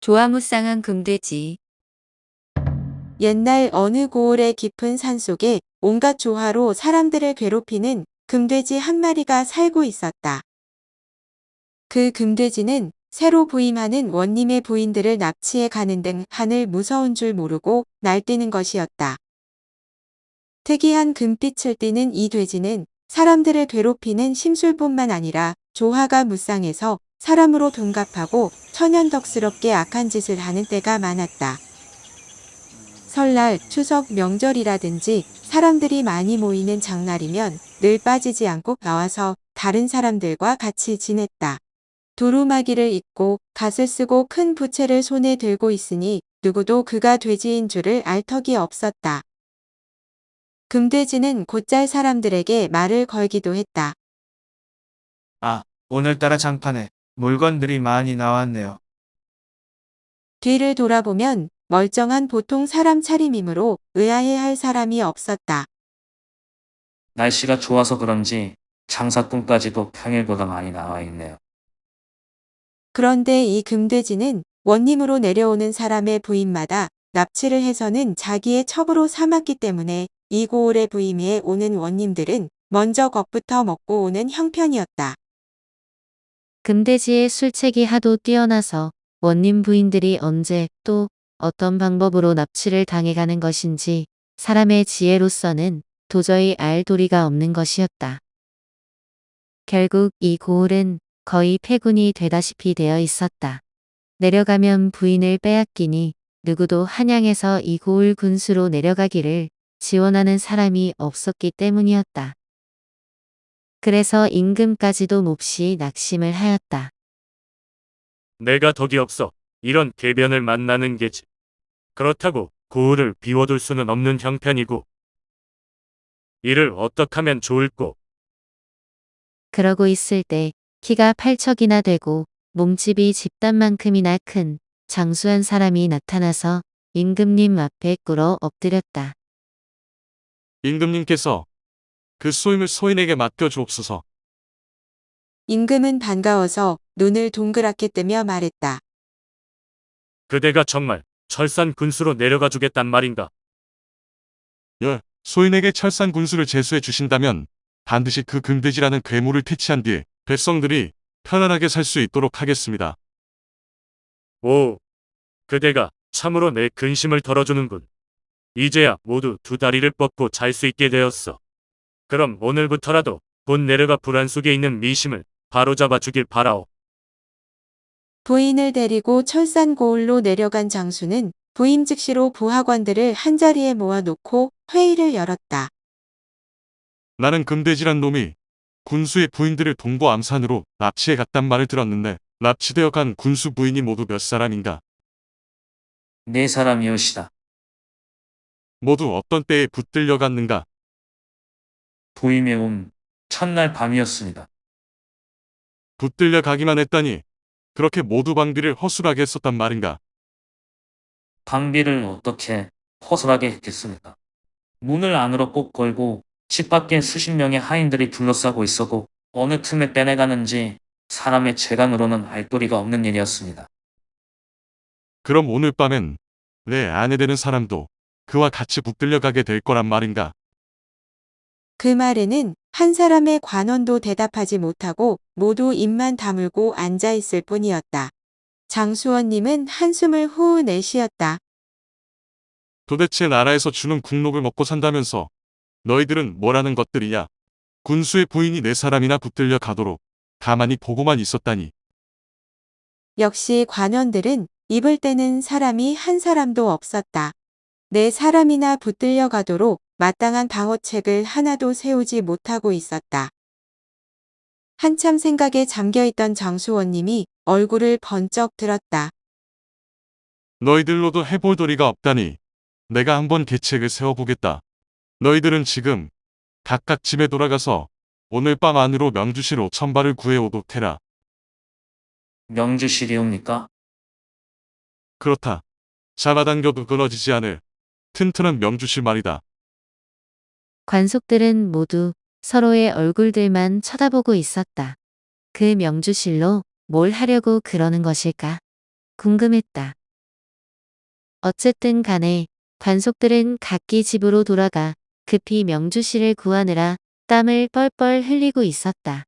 조화무쌍한 금돼지. 옛날 어느 고을의 깊은 산속에 온갖 조화로 사람들을 괴롭히는 금돼지 한 마리가 살고 있었다. 그 금돼지는 새로 부임하는 원님의 부인들을 납치해 가는 등 하늘 무서운 줄 모르고 날뛰는 것이었다. 특이한 금빛을 띠는 이 돼지는 사람들을 괴롭히는 심술뿐만 아니라 조화가 무쌍해서 사람으로 둔갑하고 천연덕스럽게 악한 짓을 하는 때가 많았다. 설날, 추석, 명절이라든지 사람들이 많이 모이는 장날이면 늘 빠지지 않고 나와서 다른 사람들과 같이 지냈다. 두루마기를 입고 갓을 쓰고 큰 부채를 손에 들고 있으니 누구도 그가 돼지인 줄을 알 턱이 없었다. 금돼지는 곧잘 사람들에게 말을 걸기도 했다. 아, 오늘따라 장판에 물건들이 많이 나왔네요. 뒤를 돌아보면 멀쩡한 보통 사람 차림이므로 의아해할 사람이 없었다. 날씨가 좋아서 그런지 장사꾼까지도 평일보다 많이 나와 있네요. 그런데 이 금돼지는 원님으로 내려오는 사람의 부임마다 납치를 해서는 자기의 첩으로 삼았기 때문에 이 고을에 부임해 오는 원님들은 먼저 겁부터 먹고 오는 형편이었다. 금돼지의 술책이 하도 뛰어나서 원님 부인들이 언제 또 어떤 방법으로 납치를 당해가는 것인지 사람의 지혜로서는 도저히 알 도리가 없는 것이었다. 결국 이 고을은 거의 폐군이 되다시피 되어 있었다. 내려가면 부인을 빼앗기니 누구도 한양에서 이 고을 군수로 내려가기를 지원하는 사람이 없었기 때문이었다. 그래서 임금까지도 몹시 낙심을 하였다. 내가 덕이 없어 이런 대변을 만나는 게지. 그렇다고 고을을 비워둘 수는 없는 형편이고. 이를 어떻게 하면 좋을꼬? 그러고 있을 때 키가 8척이나 되고 몸집이 집단만큼이나 큰 장수한 사람이 나타나서 임금님 앞에 꿇어 엎드렸다. 임금님께서 그 소임을 소인에게 맡겨 주옵소서. 임금은 반가워서 눈을 동그랗게 뜨며 말했다. 그대가 정말 철산 군수로 내려가 주겠단 말인가? 예, 소인에게 철산 군수를 제수해 주신다면 반드시 그 금돼지라는 괴물을 퇴치한 뒤 백성들이 편안하게 살 수 있도록 하겠습니다. 오, 그대가 참으로 내 근심을 덜어주는군. 이제야 모두 두 다리를 뻗고 잘 수 있게 되었어. 그럼 오늘부터라도 곧 내려가 불안 속에 있는 민심을 바로잡아 주길 바라오. 부인을 데리고 철산 고을로 내려간 장수는 부임 즉시로 부하관들을 한자리에 모아놓고 회의를 열었다. 나는 금돼지란 놈이 군수의 부인들을 동고 암산으로 납치해 갔단 말을 들었는데 납치되어 간 군수 부인이 모두 몇 사람인가? 네 사람이오시다. 모두 어떤 때에 붙들려 갔는가? 부임해 온 첫날 밤이었습니다. 붙들려 가기만 했다니 그렇게 모두 방비를 허술하게 했었단 말인가? 방비를 어떻게 허술하게 했겠습니까? 문을 안으로 꼭 걸고 집 밖에 수십 명의 하인들이 둘러싸고 있었고 어느 틈에 빼내가는지 사람의 재간으로는 알 도리가 없는 일이었습니다. 그럼 오늘 밤엔 내 아내 되는 사람도 그와 같이 붙들려 가게 될 거란 말인가? 그 말에는 한 사람의 관원도 대답하지 못하고 모두 입만 다물고 앉아있을 뿐이었다. 장수원님은 한숨을 후후 내쉬었다. 도대체 나라에서 주는 국록을 먹고 산다면서 너희들은 뭐라는 것들이냐? 군수의 부인이 네 사람이나 붙들려 가도록 가만히 보고만 있었다니. 역시 관원들은 입을 떼는 사람이 한 사람도 없었다. 네 사람이나 붙들려 가도록 마땅한 방어책을 하나도 세우지 못하고 있었다. 한참 생각에 잠겨있던 장수원님이 얼굴을 번쩍 들었다. 너희들로도 해볼 도리가 없다니 내가 한번 계책을 세워보겠다. 너희들은 지금 각각 집에 돌아가서 오늘 밤 안으로 명주시로 천발을 구해오도록 해라. 명주실이옵니까? 그렇다. 잡아당겨도 끊어지지 않을 튼튼한 명주실 말이다. 관속들은 모두 서로의 얼굴들만 쳐다보고 있었다. 그 명주실로 뭘 하려고 그러는 것일까? 궁금했다. 어쨌든 간에 관속들은 각기 집으로 돌아가 급히 명주 씨를 구하느라 땀을 뻘뻘 흘리고 있었다.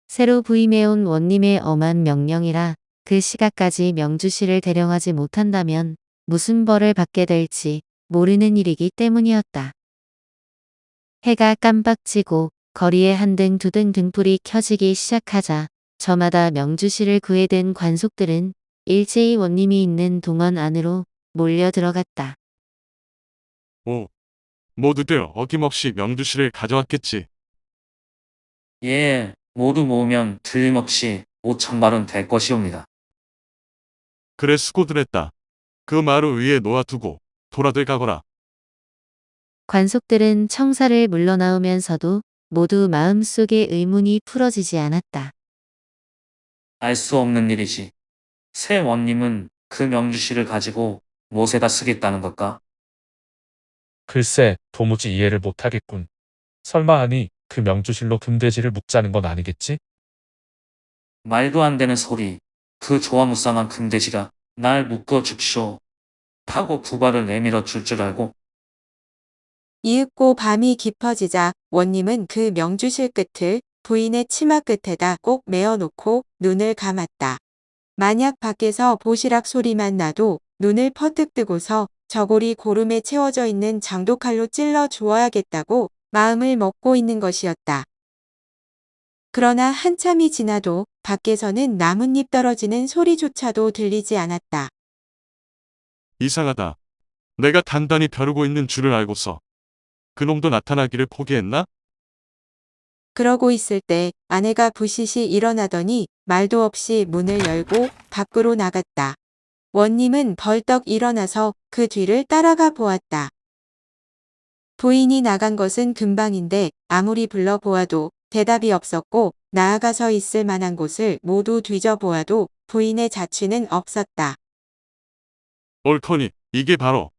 새로 부임해온 원님의 엄한 명령이라 그 시각까지 명주 씨를 대령하지 못한다면 무슨 벌을 받게 될지 모르는 일이기 때문이었다. 해가 깜빡지고 거리에 한 등 두 등 등불이 켜지기 시작하자 저마다 명주 씨를 구해 든 관속들은 일제히 원님이 있는 동원 안으로 몰려 들어갔다. 오, 모두들 어김없이 명주씨를 가져왔겠지. 예, 모두 모으면 틀림없이 5,000발은 될 것이옵니다. 그래 수고들 했다. 그 마루 위에 놓아두고 돌아들 가거라. 관속들은 청사를 물러나오면서도 모두 마음속의 의문이 풀어지지 않았다. 알 수 없는 일이지. 새 원님은 그 명주씨를 가지고 무엇에다 쓰겠다는 걸까? 글쎄, 도무지 이해를 못하겠군. 설마 아니, 그 명주실로 금돼지를 묶자는 건 아니겠지? 말도 안 되는 소리. 그 조화무쌍한 금돼지가 날 묶어 줍쇼. 하고 두 발을 내밀어 줄 줄 알고. 이윽고 밤이 깊어지자 원님은 그 명주실 끝을 부인의 치마 끝에다 꼭 메어놓고 눈을 감았다. 만약 밖에서 보시락 소리만 나도 눈을 퍼뜩 뜨고서 저골이 고름에 채워져 있는 장도칼로 찔러 주어야겠다고 마음을 먹고 있는 것이었다. 그러나 한참이 지나도 밖에서는 나뭇잎 떨어지는 소리조차도 들리지 않았다. 이상하다. 내가 단단히 벼르고 있는 줄을 알고서 그놈도 나타나기를 포기했나? 그러고 있을 때 아내가 부시시 일어나더니 말도 없이 문을 열고 밖으로 나갔다. 원님은 벌떡 일어나서 그 뒤를 따라가 보았다. 부인이 나간 것은 금방인데 아무리 불러보아도 대답이 없었고 나아가서 있을 만한 곳을 모두 뒤져보아도 부인의 자취는 없었다. 옳거니 이게 바로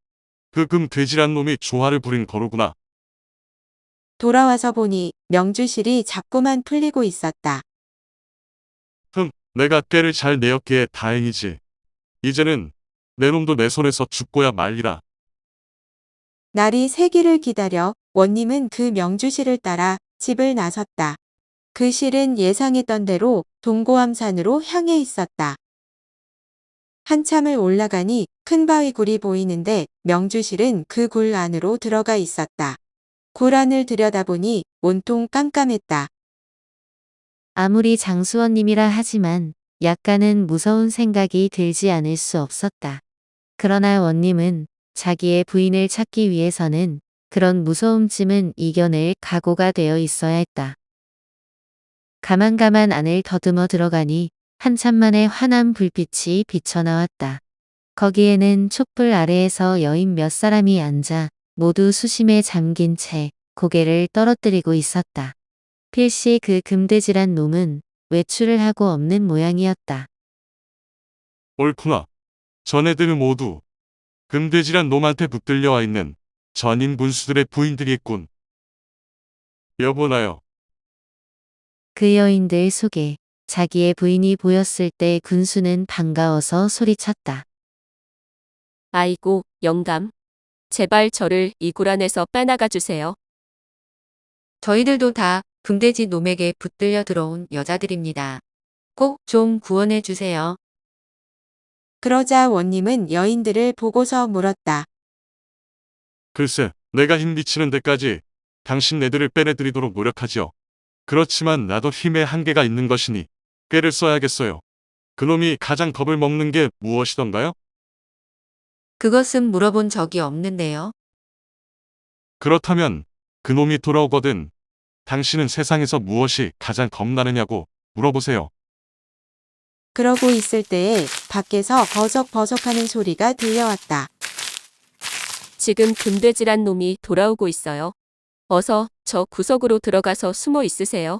그 금돼지란 놈이 조화를 부린 거로구나. 돌아와서 보니 명주실이 자꾸만 풀리고 있었다. 내가 꾀를 잘 내었기에 다행이지. 이제는 내 놈도 내 손에서 죽고야 말리라. 날이 새기를 기다려 원님은 그 명주실을 따라 집을 나섰다. 그 실은 예상했던 대로 동고암산으로 향해 있었다. 한참을 올라가니 큰 바위 굴이 보이는데 명주실은 그 굴 안으로 들어가 있었다. 굴 안을 들여다보니 온통 깜깜했다. 아무리 장수원님이라 하지만 약간은 무서운 생각이 들지 않을 수 없었다. 그러나 원님은 자기의 부인을 찾기 위해서는 그런 무서움쯤은 이겨낼 각오가 되어 있어야 했다. 가만가만 안을 더듬어 들어가니 한참 만에 환한 불빛이 비쳐나왔다. 거기에는 촛불 아래에서 여인 몇 사람이 앉아 모두 수심에 잠긴 채 고개를 떨어뜨리고 있었다. 필시 그 금돼지란 놈은 외출을 하고 없는 모양이었다. 옳구나. 전애들 모두 금돼지란 놈한테 붙들려와 있는 전인 군수들의 부인들이겠군. 여보나요. 그 여인들 속에 자기의 부인이 보였을 때 군수는 반가워서 소리쳤다. 아이고, 영감. 제발 저를 이 굴 안에서 빼나가 주세요. 저희들도 다 금돼지 놈에게 붙들려 들어온 여자들입니다. 꼭 좀 구원해 주세요. 그러자 원님은 여인들을 보고서 물었다. 글쎄, 내가 힘 미치는 데까지 당신네들을 빼내드리도록 노력하지요. 그렇지만 나도 힘의 한계가 있는 것이니 꾀를 써야겠어요. 그놈이 가장 겁을 먹는 게 무엇이던가요? 그것은 물어본 적이 없는데요. 그렇다면 그놈이 돌아오거든 당신은 세상에서 무엇이 가장 겁나느냐고 물어보세요. 그러고 있을 때에 밖에서 버석버석하는 소리가 들려왔다. 지금 금돼지란 놈이 돌아오고 있어요. 어서 저 구석으로 들어가서 숨어 있으세요.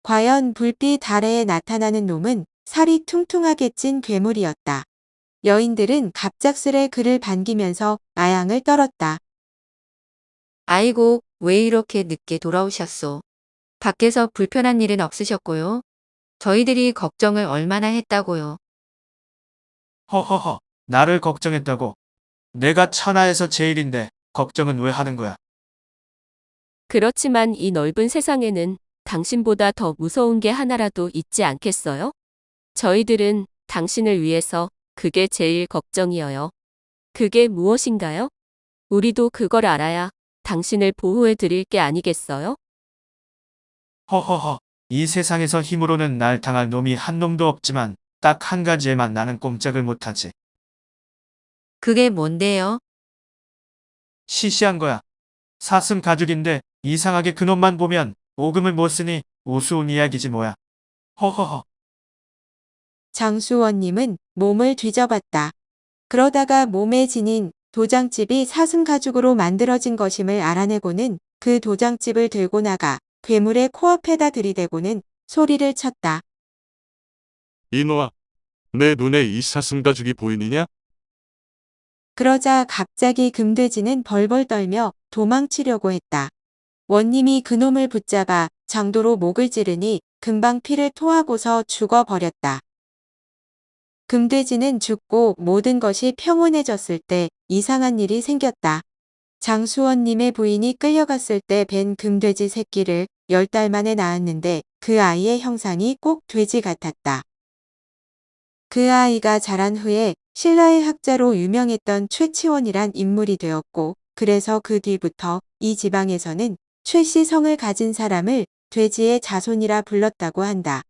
과연 불빛 아래에 나타나는 놈은 살이 퉁퉁하게 찐 괴물이었다. 여인들은 갑작스레 그를 반기면서 아양을 떨었다. 아이고, 왜 이렇게 늦게 돌아오셨소? 밖에서 불편한 일은 없으셨고요? 저희들이 걱정을 얼마나 했다고요. 허허허, 나를 걱정했다고. 내가 천하에서 제일인데 걱정은 왜 하는 거야? 그렇지만 이 넓은 세상에는 당신보다 더 무서운 게 하나라도 있지 않겠어요? 저희들은 당신을 위해서 그게 제일 걱정이어요. 그게 무엇인가요? 우리도 그걸 알아야 당신을 보호해 드릴 게 아니겠어요? 허허허, 이 세상에서 힘으로는 날 당할 놈이 한 놈도 없지만 딱 한 가지에만 나는 꼼짝을 못하지. 그게 뭔데요? 시시한 거야. 사슴 가죽인데 이상하게 그놈만 보면 오금을 못 쓰니 우스운 이야기지 뭐야. 허허허. 장수원님은 몸을 뒤져봤다. 그러다가 몸에 지닌 도장집이 사슴 가죽으로 만들어진 것임을 알아내고는 그 도장집을 들고 나가 괴물의 코앞에다 들이대고는 소리를 쳤다. 이노아, 내 눈에 이 사슴 가죽이 보이느냐? 그러자 갑자기 금돼지는 벌벌 떨며 도망치려고 했다. 원님이 그놈을 붙잡아 장도로 목을 찌르니 금방 피를 토하고서 죽어버렸다. 금돼지는 죽고 모든 것이 평온해졌을 때 이상한 일이 생겼다. 장수원님의 부인이 끌려갔을 때 뵌 금돼지 새끼를 10달 만에 낳았는데 그 아이의 형상이 꼭 돼지 같았다. 그 아이가 자란 후에 신라의 학자로 유명했던 최치원이란 인물이 되었고 그래서 그 뒤부터 이 지방에서는 최씨 성을 가진 사람을 돼지의 자손이라 불렀다고 한다.